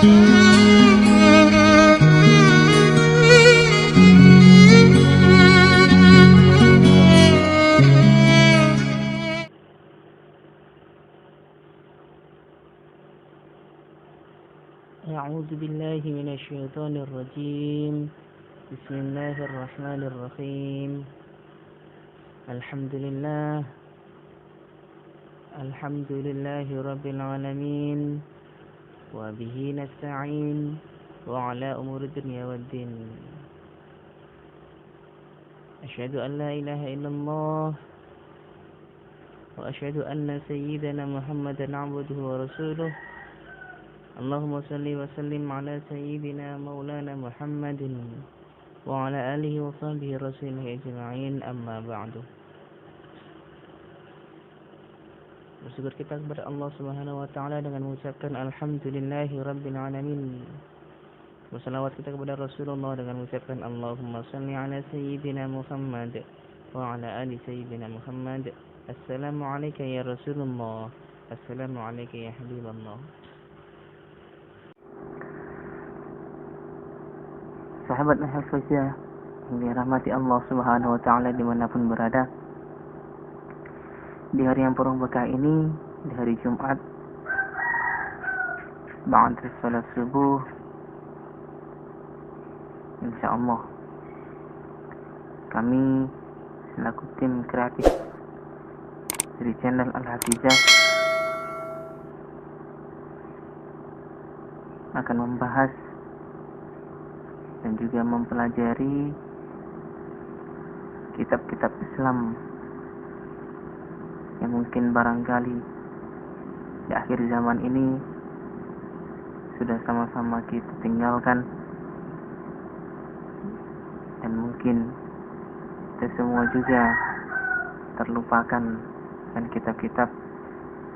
أعوذ بالله من الشيطان الرجيم. بسم الله الرحمن الرحيم. الحمد لله رب العالمين، وبه نستعين وعلى أمور الدنيا والدين. أشهد أن لا إله إلا الله، وأشهد أن سيدنا محمدا عبده ورسوله. اللهم صل وسلم على سيدنا مولانا محمد وعلى آله وصحبه رسوله أجمعين. أما بعد. Bersyukur kita kepada Allah Subhanahu wa taala dengan mengucapkan alhamdulillahi rabbil alamin. Bersalawat kita kepada Rasulullah dengan mengucapkan Allahumma shalli ala sayyidina Muhammad wa ala ali sayyidina Muhammad. Assalamu alayka ya Rasulullah. Assalamu alayka ya Habiballah. Sahabat Al-Hafizah yang dirahmati Allah Subhanahu wa taala dimanapun berada, di hari yang penuh berkah ini, di hari Jumat ba'da salat subuh, insyaallah kami selaku tim kreatif dari channel Al-Hafizah akan membahas dan juga mempelajari kitab-kitab Islam yang mungkin barangkali di akhir zaman ini sudah sama-sama kita tinggalkan, dan mungkin kita semua juga terlupakan, dan kitab-kitab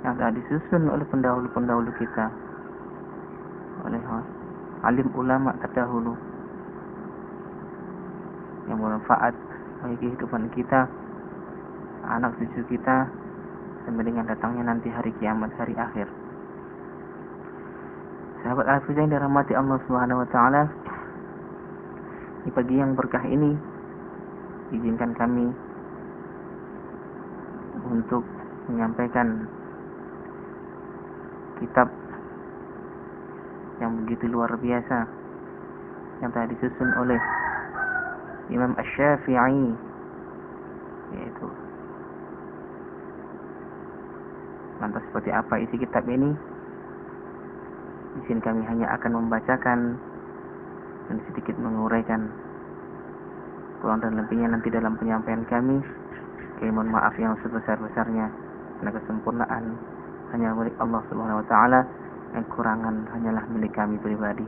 yang telah disusun oleh pendahulu-pendahulu kita, oleh alim ulama terdahulu, yang bermanfaat bagi kehidupan kita, anak cucu kita, sampai dengan datangnya nanti hari kiamat, hari akhir. Sahabat Al-Hafizah yang dirahmati Allah Subhanahu wa taala, di pagi yang berkah ini izinkan kami untuk menyampaikan kitab yang begitu luar biasa yang telah disusun oleh Imam Asy-Syafi'i, yaitu lantas seperti apa isi kitab ini? Di sini kami hanya akan membacakan dan sedikit menguraikan. Kurang dan lebihnya nanti dalam penyampaian kami. Kami mohon maaf yang sebesar-besarnya, karena kesempurnaan hanya milik Allah Subhanahu wa taala, dan kurangan hanyalah milik kami pribadi.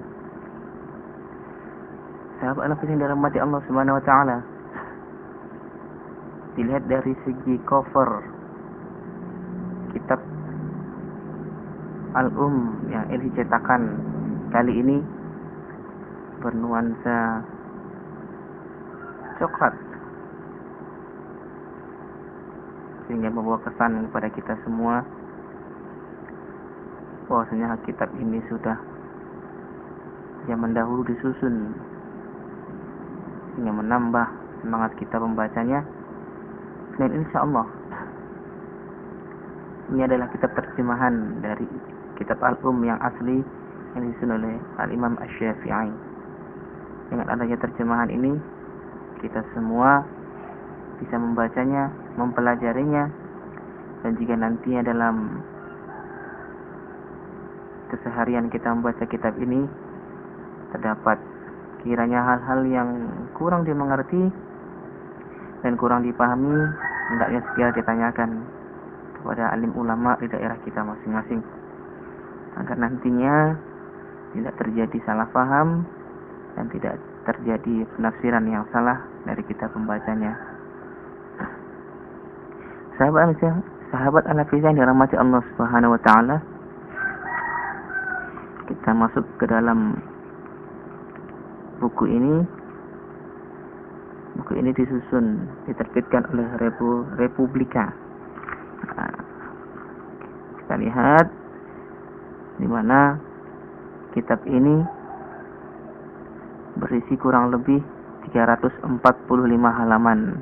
Sahabat Al-Hafizah yang dirahmati Allah Subhanahu wa taala, dilihat dari segi cover kitab yang ini cetakan kali ini bernuansa coklat, sehingga membawa kesan kepada kita semua bahwasanya kitab ini sudah zaman dahulu disusun, sehingga menambah semangat kita membacanya. Dan insyaallah ini adalah kitab terjemahan dari kitab yang asli yang disusun oleh Al-Imam Asy-Syafi'i. Dengan adanya terjemahan ini, kita semua bisa membacanya, mempelajarinya, dan jika nantinya dalam keseharian kita membaca kitab ini terdapat kiranya hal-hal yang kurang dimengerti dan kurang dipahami, hendaknya segera ditanyakan kepada alim ulama di daerah kita masing-masing, agar nantinya tidak terjadi salah paham dan tidak terjadi penafsiran yang salah dari kita pembacanya. Sahabat Al-Hafizah yang dirahmati Allah Subhanahu wa taala, kita masuk ke dalam buku ini. Buku ini diterbitkan oleh Republika. Kita lihat di mana Kitab ini berisi kurang lebih 345 halaman,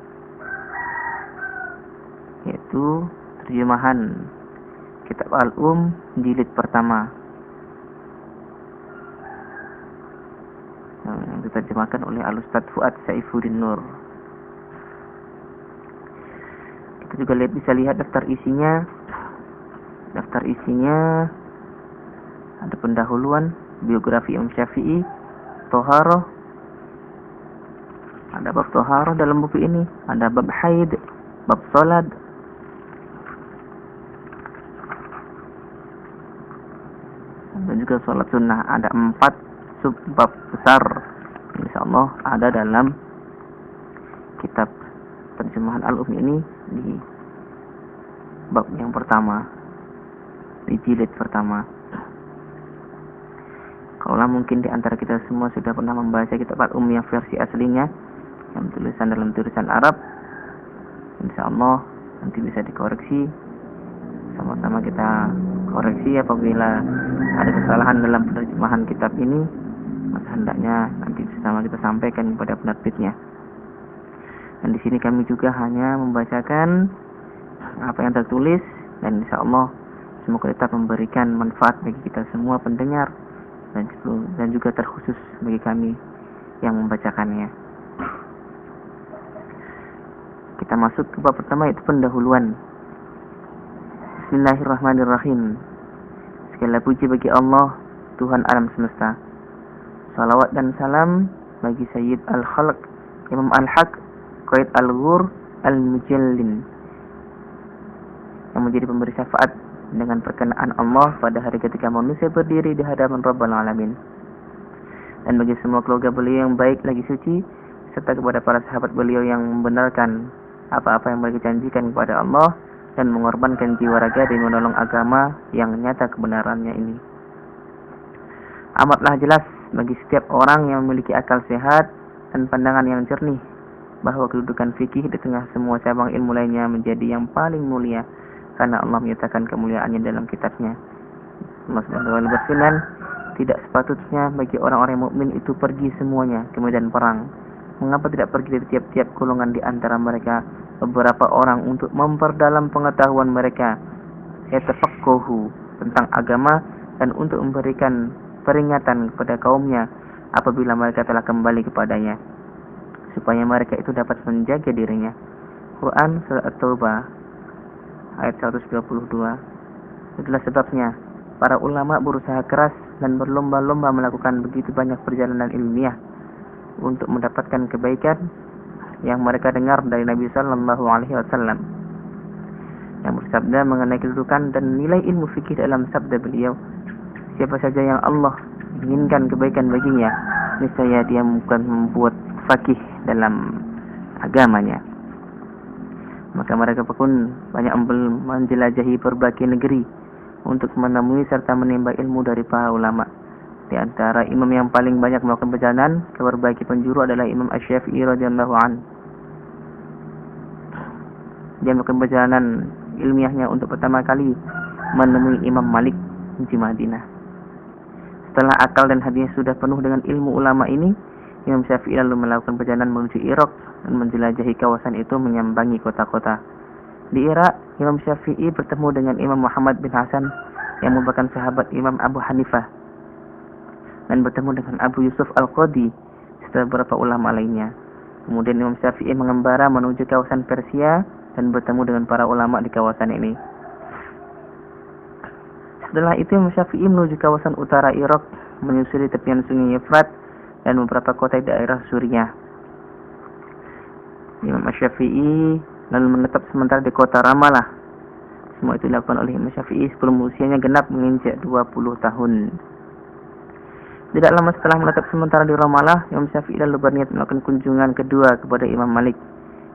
yaitu terjemahan Kitab jilid pertama yang diterjemahkan oleh Al-Ustadz Fuad Saifuddin Nur. Kita juga bisa lihat daftar isinya. Daftar isinya ada pendahuluan, biografi Imam Syafi'i, Toharoh. Ada bab Toharoh dalam buku ini. Ada bab haid, bab sholat, dan juga sholat sunnah. Ada 4 subbab besar, insyaallah ada dalam kitab terjemahan ini di bab yang pertama, di jilid pertama. Kalau mungkin di antara kita semua sudah pernah membaca kitab yang versi aslinya, yang tulisan dalam tulisan Arab, insyaallah nanti bisa dikoreksi. Sama-sama kita koreksi apabila ada kesalahan dalam penerjemahan kitab ini, maka hendaknya nanti bersama kita sampaikan kepada penerbitnya. Dan di sini kami juga hanya membacakan apa yang tertulis, dan insyaallah semoga tetap memberikan manfaat bagi kita semua pendengar, dan juga terkhusus bagi kami yang membacakannya. Kita masuk ke bab pertama, yaitu pendahuluan. Bismillahirrahmanirrahim. Segala puji bagi Allah, Tuhan alam semesta. Salawat dan salam bagi Sayyid Al-Khalq, Imam Al-Haq, Qaid Al-Ghur Al-Mujallin, yang menjadi pemberi syafaat dengan perkenaan Allah pada hari ketika manusia berdiri di hadapan Rabbul Alamin. Dan bagi semua keluarga beliau yang baik lagi suci, serta kepada para sahabat beliau yang membenarkan apa-apa yang mereka janjikan kepada Allah dan mengorbankan jiwa raga demi menolong agama yang nyata kebenarannya ini. Amatlah jelas bagi setiap orang yang memiliki akal sehat dan pandangan yang jernih bahwa kedudukan fikih di tengah semua cabang ilmu lainnya menjadi yang paling mulia, karena Allah menyatakan kemuliaannya dalam kitabnya. Allah Subhanahu wa taala berfirman, tidak sepatutnya bagi orang-orang mukmin itu pergi semuanya ke medan perang. Mengapa tidak pergi dari tiap-tiap golongan di antara mereka beberapa orang untuk memperdalam pengetahuan mereka, yatafaqahu, tentang agama, dan untuk memberikan peringatan kepada kaumnya apabila mereka telah kembali kepadanya, supaya mereka itu dapat menjaga dirinya. Quran Surah At-Taubah ayat 122. Itulah sebabnya para ulama berusaha keras dan berlomba-lomba melakukan begitu banyak perjalanan ilmiah untuk mendapatkan kebaikan yang mereka dengar dari Nabi Sallallahu Alaihi Wasallam, yang bersabda mengenai kedudukan dan nilai ilmu fikih dalam sabda beliau, siapa saja yang Allah inginkan kebaikan baginya, niscaya dia bukan membuat fakih dalam agamanya. Maka mereka pun banyak menjelajahi berbagai negeri untuk menemui serta menimba ilmu dari para ulama. Di antara imam yang paling banyak melakukan perjalanan ke berbagai penjuru adalah Imam Asy-Syafi'i radhiyallahu an. Dia melakukan perjalanan ilmiahnya untuk pertama kali menemui Imam Malik di Madinah. Setelah akal dan hatinya sudah penuh dengan ilmu ulama ini, Imam Syafi'i lalu melakukan perjalanan menuju Irak dan menjelajahi kawasan itu, menyambangi kota-kota. Di Irak, Imam Syafi'i bertemu dengan Imam Muhammad bin Hasan yang merupakan sahabat Imam Abu Hanifah, dan bertemu dengan Abu Yusuf Al-Qadi serta beberapa ulama lainnya. Kemudian Imam Syafi'i mengembara menuju kawasan Persia dan bertemu dengan para ulama di kawasan ini. Setelah itu Imam Syafi'i menuju kawasan utara Irak, menyusuri tepian sungai Efrat dan beberapa kota di daerah Suriah. Imam Syafi'i lalu menetap sementara di kota Ramallah. Semua itu dilakukan oleh Imam Syafi'i sebelum usianya genap menginjak 20 tahun. Tidak lama setelah menetap sementara di Ramallah, Imam Syafi'i lalu berniat melakukan kunjungan kedua kepada Imam Malik.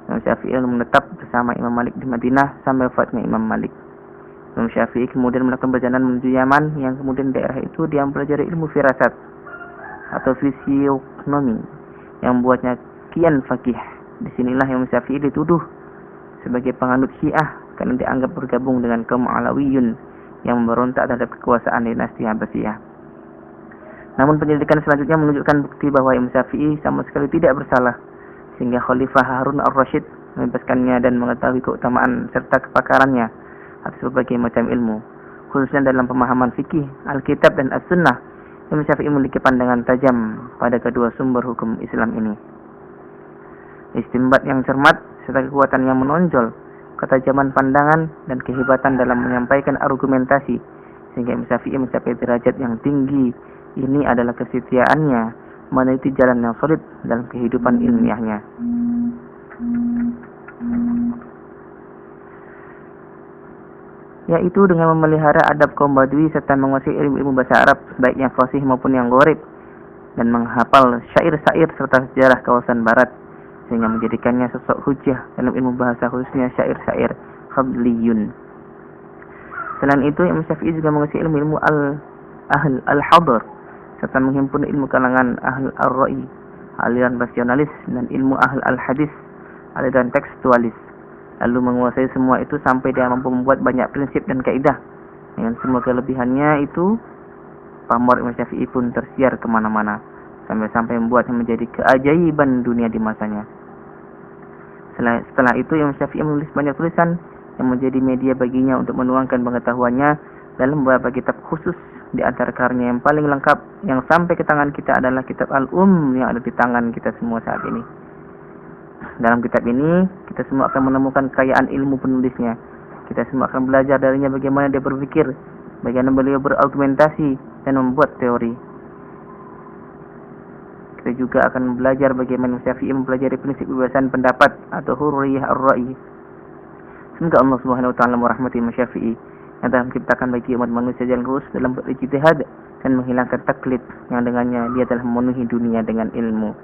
Imam Syafi'i lalu menetap bersama Imam Malik di Madinah sampai wafatnya Imam Malik. Imam Syafi'i kemudian melakukan perjalanan menuju Yaman, yang kemudian daerah itu dia mempelajari ilmu firasat atau fisionomi yang membuatnya kian fakih. Disinilah Imam Syafi'i dituduh sebagai penganut Syiah karena dianggap bergabung dengan kaum Alawiyun yang memberontak terhadap kekuasaan dinasti Abbasiyah. Namun penyelidikan selanjutnya menunjukkan bukti bahwa Imam Syafi'i sama sekali tidak bersalah, sehingga Khalifah Harun al-Rasyid membebaskannya dan mengetahui keutamaan serta kepakarannya atas berbagai macam ilmu, khususnya dalam pemahaman fikih, Alkitab dan As-Sunnah. Imam Syafi'i memiliki pandangan tajam pada kedua sumber hukum Islam ini. Istinbat yang cermat serta kekuatan yang menonjol, ketajaman pandangan dan kehebatan dalam menyampaikan argumentasi, sehingga Imam Syafi'i mencapai derajat yang tinggi ini adalah kesetiaannya meneliti jalan yang solid dalam kehidupan ilmiahnya. Yaitu dengan memelihara adab kaum Badui serta menguasai ilmu bahasa Arab, baik yang fasih maupun yang gharib, dan menghafal syair-syair serta sejarah kawasan barat, sehingga menjadikannya sosok hujjah dalam ilmu bahasa, khususnya syair-syair Fadliyun. Selain itu, Imam Syafi'i juga menguasai ilmu al-hadar serta menghimpun ilmu kalangan ahl ar-ra'i, aliran rasionalis, dan ilmu ahl al-hadis, aliran tekstualis. Lalu menguasai semua itu sampai dia mampu membuat banyak prinsip dan kaidah. Dengan semua kelebihannya itu, pamor Imam Syafi'i pun tersiar kemana-mana, sampai membuatnya menjadi keajaiban dunia di masanya. Setelah itu, Imam Syafi'i menulis banyak tulisan yang menjadi media baginya untuk menuangkan pengetahuannya dalam beberapa kitab khusus. Di antara karyanya yang paling lengkap yang sampai ke tangan kita adalah kitab yang ada di tangan kita semua saat ini. Dalam kitab ini, kita semua akan menemukan kekayaan ilmu penulisnya. Kita semua akan belajar darinya bagaimana dia berpikir, bagaimana beliau berargumentasi dan membuat teori. Kita juga akan belajar bagaimana Syafi'i mempelajari prinsip kebebasan pendapat atau hurriyah ar-ra'i. Semoga Allah Subhanahu wa taala merahmati Imam Syafi'i yang telah menciptakan bagi umat manusia jalan lurus dalam berijtihad dan menghilangkan taklid yang dengannya dia telah memenuhi dunia dengan ilmu.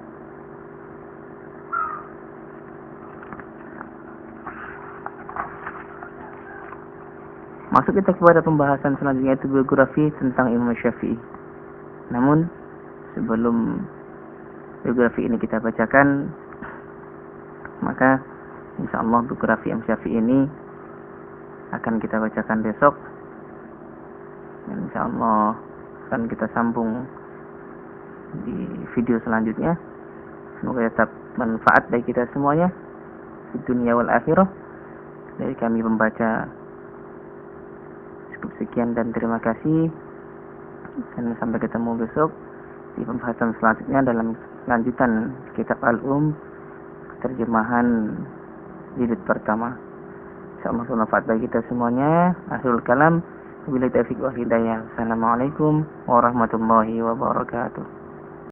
Masuk kita kepada pembahasan selanjutnya, yaitu biografi tentang Imam Syafi'i. Namun sebelum biografi ini kita bacakan, maka insyaallah biografi Imam Syafi'i ini akan kita bacakan besok, dan insyaallah akan kita sambung di video selanjutnya. Semoga tetap manfaat bagi kita semuanya di dunia wal akhirah. Dari kami pembaca cukup sekian dan terima kasih, dan sampai ketemu besok di pembahasan selanjutnya dalam lanjutan kitab terjemahan jilid pertama. Insyaallah bermanfaat bagi kita semuanya. Akhirul kalam, wabillahi taufiq wal hidayah. Assalamualaikum warahmatullahi wabarakatuh.